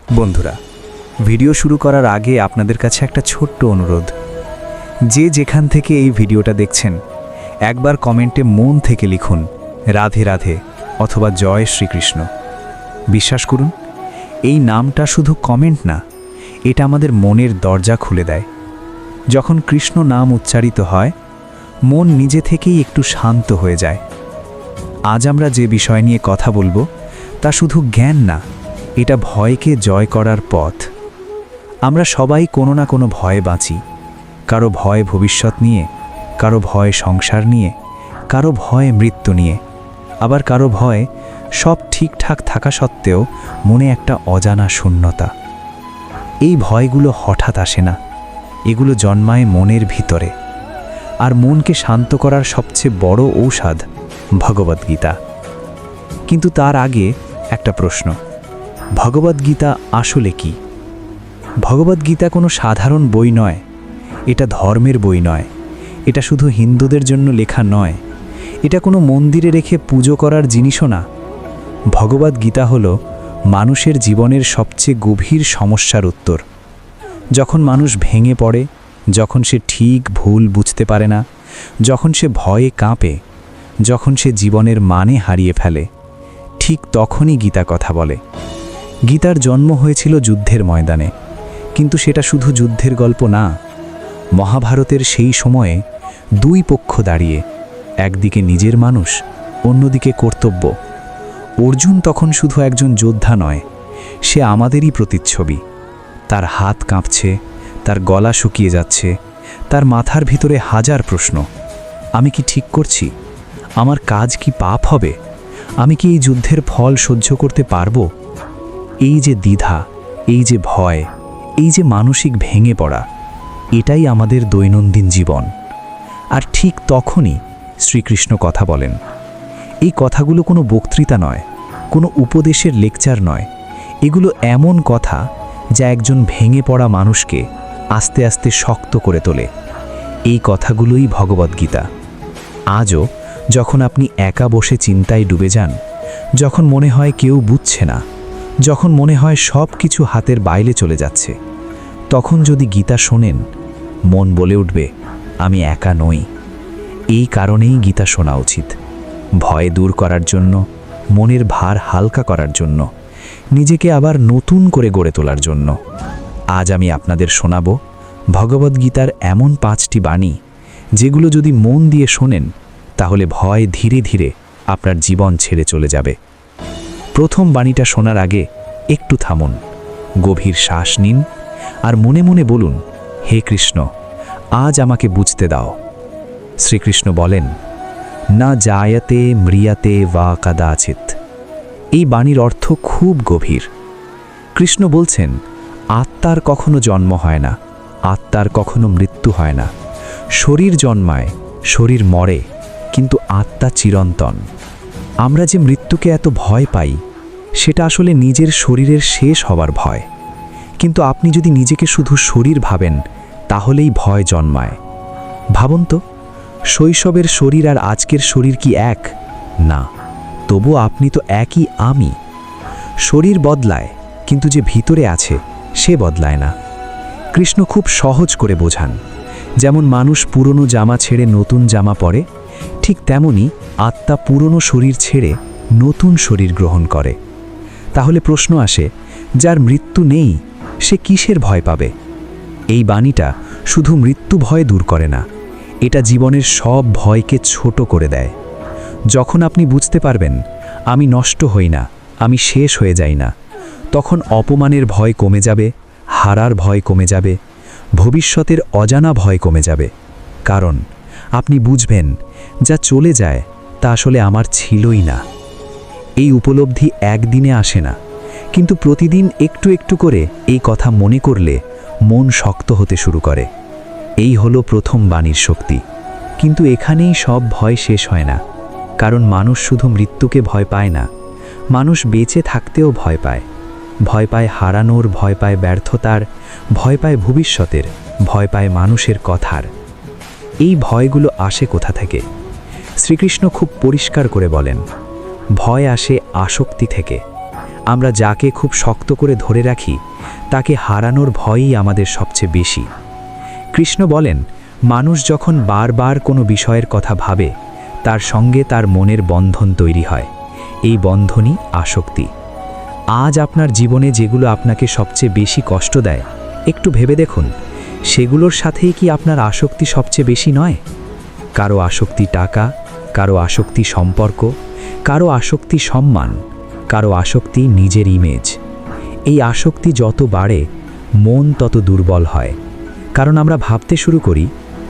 বন্ধুরা, ভিডিও শুরু করার আগে আপনাদের কাছে একটা ছোট্ট অনুরোধ। যে যেখান থেকে এই ভিডিওটা দেখছেন, একবার কমেন্টে মন থেকে লিখুন রাধে রাধে অথবা জয় শ্রীকৃষ্ণ। বিশ্বাস করুন, এই নামটা শুধু কমেন্ট না, এটা আমাদের মনের দরজা খুলে দেয়। যখন কৃষ্ণ নাম উচ্চারিত হয়, মন নিজে থেকেই একটু শান্ত হয়ে যায়। আজ আমরা যে বিষয় নিয়ে কথা বলবো তা শুধু জ্ঞান না, এটা ভয়কে জয় করার পথ। আমরা সবাই কোনো না কোনো ভয়ে বাঁচি। কারো ভয় ভবিষ্যৎ নিয়ে, কারো ভয় সংসার নিয়ে, কারো ভয় মৃত্যু নিয়ে, আবার কারো ভয় সব ঠিকঠাক থাকা সত্ত্বেও মনে একটা অজানা শূন্যতা। এই ভয়গুলো হঠাৎ আসে না, এগুলো জন্মায় মনের ভিতরে। আর মনকে শান্ত করার সবচেয়ে বড় ঔষধ ভগবদ্গীতা। কিন্তু তার আগে একটা প্রশ্ন, ভগবদ্গীতা আসলে কি? ভগবদ্গীতা কোনো সাধারণ বই নয়, এটা ধর্মের বই নয়, এটা শুধু হিন্দুদের জন্য লেখা নয়, এটা কোনো মন্দিরে রেখে পুজো করার জিনিসও না। ভগবদ্গীতা হলো মানুষের জীবনের সবচেয়ে গভীর সমস্যার উত্তর। যখন মানুষ ভেঙে পড়ে, যখন সে ঠিক ভুল বুঝতে পারে না, যখন সে ভয়ে কাঁপে, যখন সে জীবনের মানে হারিয়ে ফেলে, ঠিক তখনই গীতা কথা বলে। গীতার জন্ম হয়েছিল যুদ্ধের ময়দানে, কিন্তু সেটা শুধু যুদ্ধের গল্প না। মহাভারতের সেই সময়ে দুই পক্ষ দাঁড়িয়ে, একদিকে নিজের মানুষ, অন্যদিকে কর্তব্য। অর্জুন তখন শুধু একজন যোদ্ধা নয়, সে আমাদেরই প্রতিচ্ছবি। তার হাত কাঁপছে, তার গলা শুকিয়ে যাচ্ছে, তার মাথার ভিতরে হাজার প্রশ্ন। আমি কি ঠিক করছি? আমার কাজ কি পাপ হবে? আমি কি এই যুদ্ধের ফল সহ্য করতে পারবো? এই যে দ্বিধা, এই যে ভয়, এই যে মানসিক ভেঙে পড়া, এটাই আমাদের দৈনন্দিন জীবন। আর ঠিক তখনই শ্রীকৃষ্ণ কথা বলেন। এই কথাগুলো কোনো বক্তৃতা নয়, কোনো উপদেশের লেকচার নয়, এগুলো এমন কথা যা একজন ভেঙে পড়া মানুষকে আস্তে আস্তে শক্ত করে তোলে। এই কথাগুলোই ভগবদ্গীতা। আজও যখন আপনি একা বসে চিন্তায় ডুবে যান, যখন মনে হয় কেউ বুঝছে না, যখন মনে হয় সব কিছু হাতের বাইরে চলে যাচ্ছে, তখন যদি গীতা শোনেন, মন বলে উঠবে, আমি একা নই। এই কারণেই গীতা শোনা উচিত। ভয় দূর করার জন্য, মনের ভার হালকা করার জন্য, নিজেকে আবার নতুন করে গড়ে তোলার জন্য। আজ আমি আপনাদের শোনাব ভগবদ্গীতার এমন 5টি বাণী, যেগুলো যদি মন দিয়ে শোনেন, তাহলে ভয় ধীরে ধীরে আপনার জীবন ছেড়ে চলে যাবে। প্রথম বাণীটা শোনার আগে একটু থামুন, গভীর শ্বাস নিন, আর মনে মনে বলুন, হে কৃষ্ণ, আজ আমাকে বুঝতে দাও। শ্রীকৃষ্ণ বলেন, না জায়তে মৃয়াতে বা কদাচিৎ। এই বাণীর অর্থ খুব গভীর। কৃষ্ণ বলছেন, আত্মার কখনো জন্ম হয় না, আত্মার কখনো মৃত্যু হয় না। শরীর জন্মায়, শরীর মরে, কিন্তু আত্মা চিরন্তন। আমরা যে মৃত্যুকে এত ভয় পাই, সেটা আসলে নিজের শরীরের শেষ হবার ভয়। কিন্তু আপনি যদি নিজেকে শুধু শরীর ভাবেন, তাহলেই ভয় জন্মায়। ভাবুন তো, শৈশবের শরীর আর আজকের শরীর কি এক? না, তবু আপনি তো একই আমি। শরীর বদলায়, কিন্তু যে ভিতরে আছে সে বদলায় না। কৃষ্ণ খুব সহজ করে বোঝান, যেমন মানুষ পুরনো জামা ছেড়ে নতুন জামা পরে, ঠিক তেমনি আত্মা পুরনো শরীর ছেড়ে নতুন শরীর গ্রহণ করে। তাহলে প্রশ্ন আসে, যার মৃত্যু নেই সে কিসের ভয় পাবে? এই বাণীটা শুধু মৃত্যু ভয় দূর করে না, এটা জীবনের সব ভয়কে ছোট করে দেয়। যখন আপনি বুঝতে পারবেন, আমি নষ্ট হই না, আমি শেষ হয়ে যাই না, তখন অপমানের ভয় কমে যাবে, হারার ভয় কমে যাবে, ভবিষ্যতের অজানা ভয় কমে যাবে। কারণ আপনি বুঝবেন, যা চলে যায় তা আসলে আমার ছিলই না। এই উপলব্ধি একদিনে আসে না, কিন্তু প্রতিদিন একটু একটু করে এই কথা মনে করলে মন শক্ত হতে শুরু করে। এই হলো প্রথম বাণীর শক্তি। কিন্তু এখানেই সব ভয় শেষ হয় না, কারণ মানুষ শুধু মৃত্যুকে ভয় পায় না, মানুষ বেঁচে থাকতেও ভয় পায়। ভয় পায় হারানোর, ভয় পায় ব্যর্থতার, ভয় পায় ভবিষ্যতের, ভয় পায় মানুষের কথার। এই ভয়গুলো আসে কোথা থেকে? শ্রীকৃষ্ণ খুব পরিষ্কার করে বলেন, ভয় আসে আসক্তি থেকে। আমরা যাকে খুব শক্ত করে ধরে রাখি তাকে হারানোর ভয়ই আমাদের সবচেয়ে বেশি। কৃষ্ণ বলেন, মানুষ যখন বারবার কোনো বিষয়ের কথা ভাবে তার সঙ্গে তার মনের বন্ধন তৈরি হয়। এই বন্ধনই আসক্তি। আজ আপনার জীবনে যেগুলো আপনাকে সবচেয়ে বেশি কষ্ট দেয়, একটু ভেবে দেখুন, সেগুলোর সাথেই কি আপনার আসক্তি সবচেয়ে বেশি নয়? কারো আসক্তি টাকা, কারো আসক্তি সম্পর্ক, কারো আসক্তি সম্মান, কারো আসক্তি নিজের ইমেজ। এই আসক্তি যত বাড়ে মন তত দুর্বল হয়, কারণ আমরা ভাবতে শুরু করি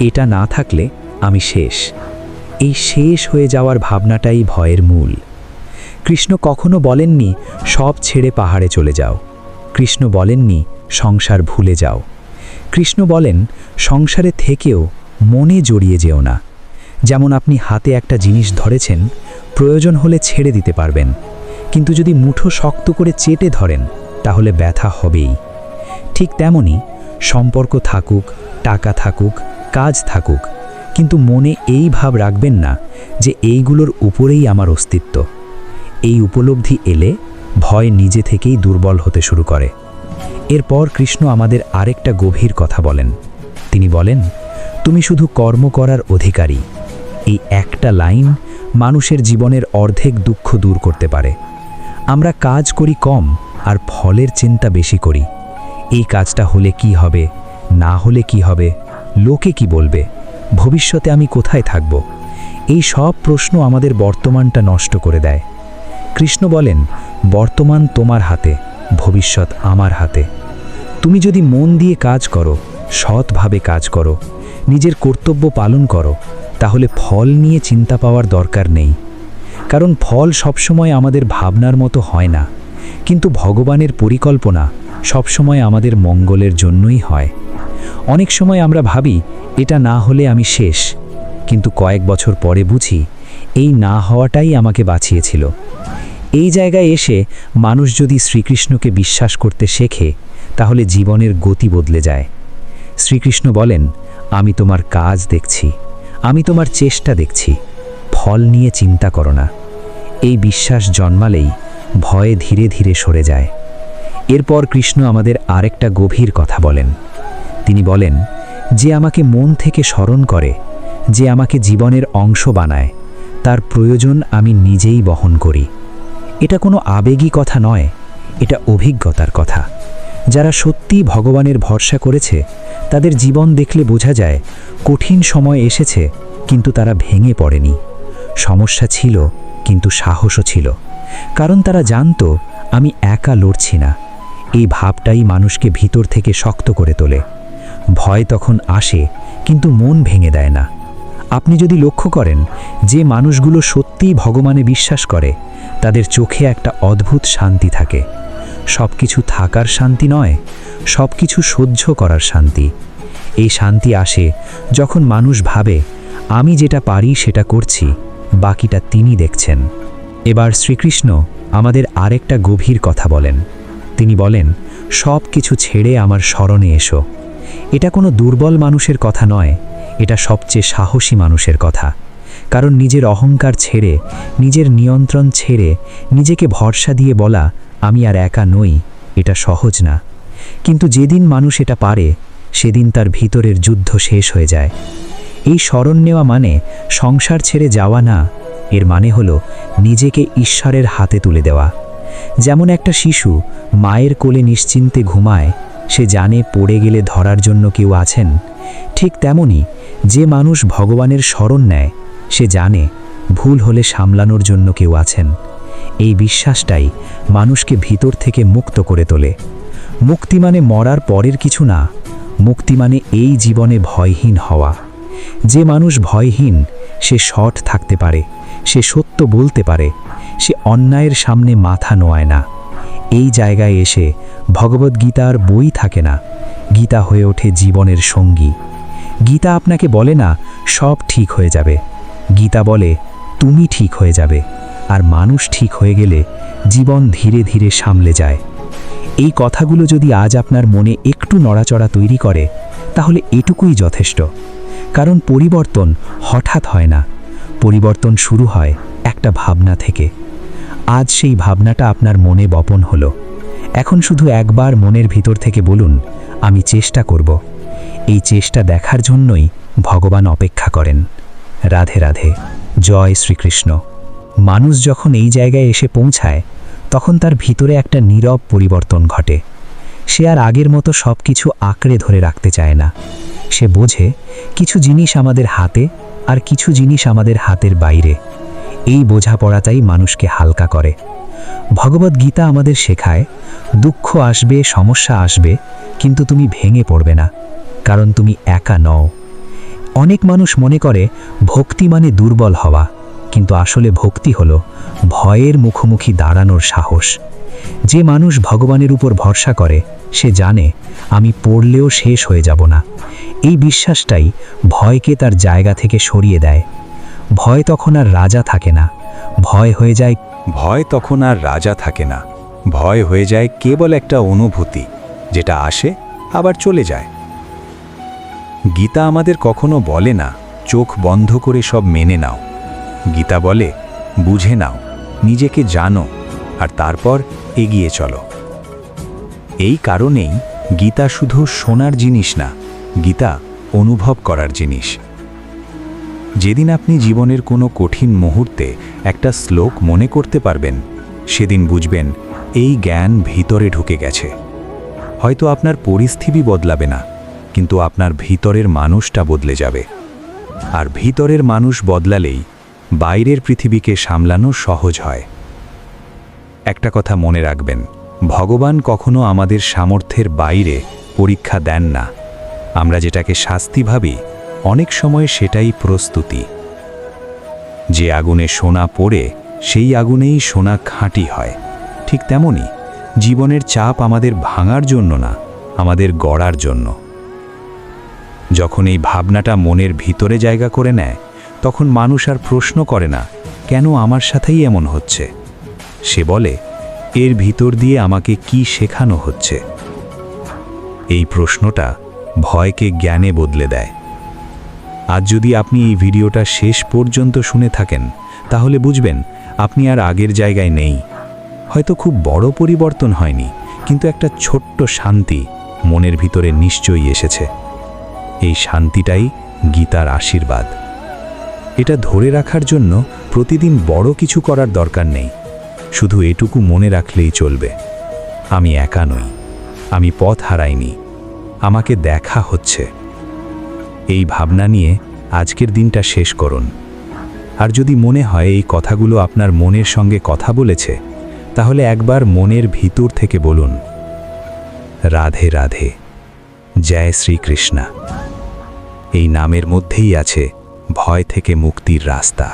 এটা না থাকলে আমি শেষ। এই শেষ হয়ে যাওয়ার ভাবনাটাই ভয়ের মূল। কৃষ্ণ কখনো বলেননি সব ছেড়ে পাহাড়ে চলে যাও। কৃষ্ণ বলেননি সংসার ভুলে যাও। কৃষ্ণ বলেন সংসারে থেকেও মনে জড়িয়ে যেও না। যেমন আপনি হাতে একটা জিনিস ধরেছেন, প্রয়োজন হলে ছেড়ে দিতে পারবেন, কিন্তু যদি মুঠো শক্ত করে চেটে ধরেন তাহলে ব্যথা হবেই। ঠিক তেমনি সম্পর্ক থাকুক, টাকা থাকুক, কাজ থাকুক, কিন্তু মনে এই ভাব রাখবেন না যে এইগুলোর উপরেই আমার অস্তিত্ব। এই উপলব্ধি এলে ভয় নিজে থেকেই দুর্বল হতে শুরু করে। এরপর কৃষ্ণ আমাদের আরেকটা গভীর কথা বলেন। তিনি বলেন, তুমি শুধু কর্ম করার অধিকারী। এই একটা লাইন মানুষের জীবনের অর্ধেক দুঃখ দূর করতে পারে। আমরা কাজ করি কম আর ফলের চিন্তা বেশি করি। এই কাজটা হলে কি হবে, না হলে কি হবে, লোকে কি বলবে, ভবিষ্যতে আমি কোথায় থাকব? এই সব প্রশ্ন আমাদের বর্তমানটা নষ্ট করে দেয়। কৃষ্ণ বলেন, বর্তমান তোমার হাতে, ভবিষ্যৎ আমার হাতে। তুমি যদি মন দিয়ে কাজ করো, সৎভাবে কাজ করো, নিজের কর্তব্য পালন করো, তাহলে ফল নিয়ে চিন্তা পাওয়ার দরকার নেই। কারণ ফল সবসময় আমাদের ভাবনার মতো হয় না, কিন্তু ভগবানের পরিকল্পনা সবসময় আমাদের মঙ্গলের জন্যই হয়। অনেক সময় আমরা ভাবি এটা না হলে আমি শেষ, কিন্তু কয়েক বছর পরে বুঝি এই না হওয়াটাই আমাকে বাঁচিয়েছিল। এই জায়গায় এসে মানুষ যদি শ্রীকৃষ্ণকে বিশ্বাস করতে শেখে তাহলে জীবনের গতি বদলে যায়। শ্রীকৃষ্ণ বলেন, আমি তোমার কাজ দেখছি, আমি তোমার চেষ্টা দেখছি, ফল নিয়ে চিন্তা করো না। এই বিশ্বাস জন্মালেই ভয়ে ধীরে ধীরে সরে যায়। এরপর কৃষ্ণ আমাদের আরেকটা গভীর কথা বলেন। তিনি বলেন, যে আমাকে মন থেকে স্মরণ করে, যে আমাকে জীবনের অংশ বানায়, তার প্রয়োজন আমি নিজেই বহন করি। এটা কোনো আবেগী কথা নয়, এটা অভিজ্ঞতার কথা। যারা সত্যি ভগবানের ভরসা করেছে তাদের জীবন দেখলে বোঝা যায় কঠিন সময় এসেছে কিন্তু তারা ভেঙে পড়েনি। সমস্যা ছিল কিন্তু সাহসও ছিল, কারণ তারা জানতো আমি একা লড়ছি না। এই ভাবটাই মানুষকে ভিতর থেকে শক্ত করে তোলে। ভয় তখন আসে কিন্তু মন ভেঙে দেয় না। আপনি যদি লক্ষ্য করেন যে মানুষগুলো সত্যিই ভগবানে বিশ্বাস করে তাদের চোখে একটা অদ্ভুত শান্তি থাকে। সব কিছু থাকার শান্তি নয়, সব কিছু সহ্য করার শান্তি। এই শান্তি আসে যখন মানুষ ভাবে আমি যেটা পারি সেটা করছি, বাকিটা তিনি দেখছেন। এবার শ্রীকৃষ্ণ আমাদের আরেকটা গভীর কথা বলেন। তিনি বলেন, সব কিছু ছেড়ে আমার শরণে এসো। এটা কোনো দুর্বল মানুষের কথা নয়, এটা সবচেয়ে সাহসী মানুষের কথা। কারণ নিজের অহংকার ছেড়ে, নিজের নিয়ন্ত্রণ ছেড়ে নিজেকে ভরসা দিয়ে বলা আমি আর একা নই, এটা সহজ না। কিন্তু যেদিন মানুষ এটা পারে সেদিন তার ভিতরের যুদ্ধ শেষ হয়ে যায়। এই শরণ নেওয়া মানে সংসার ছেড়ে যাওয়া না, এর মানে হলো নিজেকে ঈশ্বরের হাতে তুলে দেওয়া। যেমন একটা শিশু মায়ের কোলে নিশ্চিন্তে ঘুমায়, সে জানে পড়ে গেলে ধরার জন্য কেউ আছেন। ঠিক তেমনি যে মানুষ ভগবানের শরণ নেয় সে জানে ভুল হলে সামলানোর জন্য কেউ আছেন। এই বিশ্বাসটাই মানুষকে ভিতর থেকে মুক্ত করে তোলে। মুক্তি মানে মরার পরের কিছু না, মুক্তি মানে এই জীবনে ভয়হীন হওয়া। যে মানুষ ভয়হীন সে সৎ থাকতে পারে, সে সত্য বলতে পারে, সে অন্যায়ের সামনে মাথা নোয়ায় না। এই জায়গায় এসে ভগবদ্গীতার বই থাকে না, গীতা হয়ে ওঠে জীবনের সঙ্গী। গীতা আপনাকে বলে না সব ঠিক হয়ে যাবে, গীতা বলে তুমি ঠিক হয়ে যাবে। আর মানুষ ঠিক হয়ে গেলে জীবন ধীরে ধীরে সামলে যায়। এই কথাগুলো যদি আজ আপনার মনে একটু নড়াচড়া তৈরি করে তাহলে এটুকুই যথেষ্ট। কারণ পরিবর্তন হঠাৎ হয় না, পরিবর্তন শুরু হয় একটা ভাবনা থেকে। আজ সেই ভাবনাটা আপনার মনে বপন হলো। এখন শুধু একবার মনের ভিতর থেকে বলুন, আমি চেষ্টা করব। এই চেষ্টা দেখার জন্যই ভগবান অপেক্ষা করেন। রাধে রাধে, জয় শ্রীকৃষ্ণ। মানুষ যখন এই জায়গায় এসে পৌঁছায়, তখন তার ভিতরে একটা নীরব পরিবর্তন ঘটে। সে আর আগের মতো সব কিছু আঁকড়ে ধরে রাখতে চায় না। সে বোঝে কিছু জিনিস আমাদের হাতে আর কিছু জিনিস আমাদের হাতের বাইরে। এই বোঝাপড়াটাই মানুষকে হালকা করে। ভগবদ্গীতা আমাদের শেখায়, দুঃখ আসবে, সমস্যা আসবে, কিন্তু তুমি ভেঙে পড়বে না, কারণ তুমি একা নও। অনেক মানুষ মনে করে ভক্তি মানে দুর্বল হওয়া, কিন্তু আসলে ভক্তি হলো ভয়ের মুখোমুখি দাঁড়ানোর সাহস। যে মানুষ ভগবানের উপর ভরসা করে, সে জানে আমি পড়লেও শেষ হয়ে যাব না। এই বিশ্বাসটাই ভয়কে তার জায়গা থেকে সরিয়ে দেয়। ভয় তখন আর রাজা থাকে না, ভয় হয়ে যায় ভয় হয়ে যায় কেবল একটা অনুভূতি, যেটা আসে আবার চলে যায়। গীতা আমাদের কখনো বলে না চোখ বন্ধ করে সব মেনে নাও। গীতা বলে বুঝে নাও, নিজেকে জানো, আর তারপর এগিয়ে চলো। এই কারণেই গীতা শুধু শোনার জিনিস না, গীতা অনুভব করার জিনিস। যেদিন আপনি জীবনের কোনো কঠিন মুহূর্তে একটা শ্লোক মনে করতে পারবেন, সেদিন বুঝবেন এই জ্ঞান ভিতরে ঢুকে গেছে। হয়তো আপনার পরিস্থিতি বদলাবে না, কিন্তু আপনার ভিতরের মানুষটা বদলে যাবে। আর ভিতরের মানুষ বদলালেই বাইরের পৃথিবীকে সামলানো সহজ হয়। একটা কথা মনে রাখবেন, ভগবান কখনো আমাদের সামর্থ্যের বাইরে পরীক্ষা দেন না। আমরা যেটাকে শাস্তি ভাবি, অনেক সময় সেটাই প্রস্তুতি। যে আগুনে সোনা পড়ে, সেই আগুনেই সোনা খাঁটি হয়। ঠিক তেমনি জীবনের চাপ আমাদের ভাঙার জন্য না, আমাদের গড়ার জন্য। যখন এই ভাবনাটা মনের ভিতরে জায়গা করে নেয়, তখন মানুষ আর প্রশ্ন করে না কেন আমার সাথেই এমন হচ্ছে। সে বলে এর ভিতর দিয়ে আমাকে কি শেখানো হচ্ছে। এই প্রশ্নটা ভয়কে জ্ঞানে বদলে দেয়। আজ যদি আপনি এই ভিডিওটা শেষ পর্যন্ত শুনে থাকেন, তাহলে বুঝবেন আপনি আর আগের জায়গায় নেই। হয়তো খুব বড় পরিবর্তন হয়নি, কিন্তু একটা ছোট্ট শান্তি মনের ভিতরে নিশ্চয়ই এসেছে। এই শান্তিটাই গীতার আশীর্বাদ। এটা ধরে রাখার জন্য প্রতিদিন বড় কিছু করার দরকার নেই, শুধু এটুকু মনে রাখলেই চলবে, আমি একা নই, আমি পথ হারাইনি, আমাকে দেখা হচ্ছে। এই ভাবনা নিয়ে আজকের দিনটা শেষ করুন। আর যদি মনে হয় এই কথাগুলো আপনার মনের সঙ্গে কথা বলেছে, তাহলে একবার মনের ভিতর থেকে বলুন, রাধে রাধে, জয় শ্রীকৃষ্ণ। এই নামের মধ্যেই আছে ভয় থেকে মুক্তির রাস্তা।